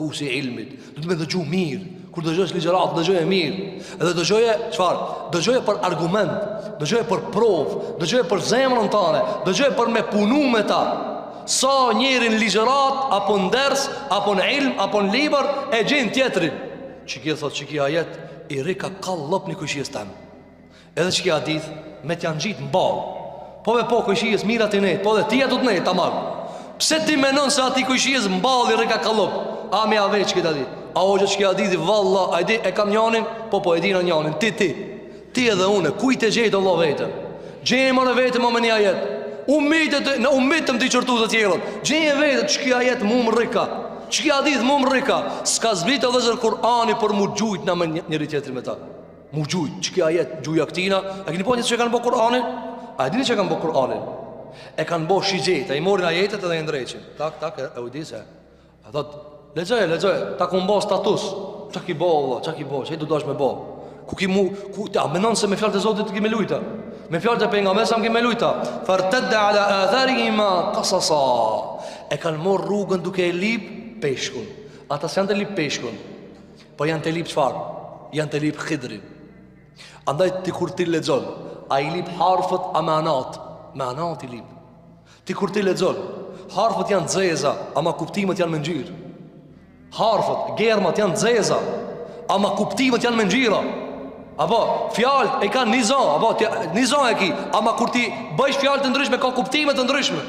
kërkuesi i ilmit, duhet me dëgju mirë. Kur dëgjosh ligjërat, dëgjoje mirë. Edhe dëgjoje çfarë? Dëgjoje për argument, dëgjoje për provë, dëgjoje për zemrën tënde, dëgjoje për me punu me ta. Sa njërin ligjërat, apo në ders, apo në ilm, apo në libër, e gjen tjetrin. Çiki thot, çiki ajet, i rika kallop në kushjes tem. Edhe çiki hadith, me t'janë gjit mball. Po me po kushjes mirat i net, po dhe ti ato të net tamam. Pse ti menon se ati kushjes mball i rika kallop? A me aveç këtë hadith. A o që që kja diti, valla, a di e kam njanin, po e di në njanin, ti edhe une, kujt e gjejtë Allah vetëm. Gjejë më në vetëm më një ajet. Në umitëm t'i qërtu të tjerët. Gjejë vetëm, që kja ajet mu më rika, që kja ditë mu më rika. Ska zbitë edhe zërë Kur'ani për mu gjujt në me njëri tjetëri me ta. Mu gjujt, që kja ajet gjuja këtina. A kini po njëtë që kanë bo Kur'anin? A dini që kanë bo Kur'anin? E kanë bo shigjet, e i morin ajetet edhe i ndreqin. Tak, e ujdise. A thot, lexoje, ta ku mbo status. Çka ki bo, Allah, çka ki bo, çai do dash me bo. Ku ki mu, ta menon se me fjalët e Zotit ke me lujta. Me fjalët e pejgamberit sa ke me lujta. Fartadda ala atharihim qasasa. E kanë marr rrugën duke e lip peshkun. Ata s'janë të lip peshkun, po janë të lip çfarë? Janë të lip Khidrin. Andaj ti kur ti lexon, ai lip harfët amanat, manat i lip. Ti kur ti lexon, harfët janë xeza, ama kuptimet janë me ngjyrë. Harfët, germat janë zeza, ama kuptimet janë me ngjyra. Apo, fjalët e kanë nizon, apo nizon e ki, ama kur ti bëjsh fjalë të ndryshme, ka kuptime të ndryshme.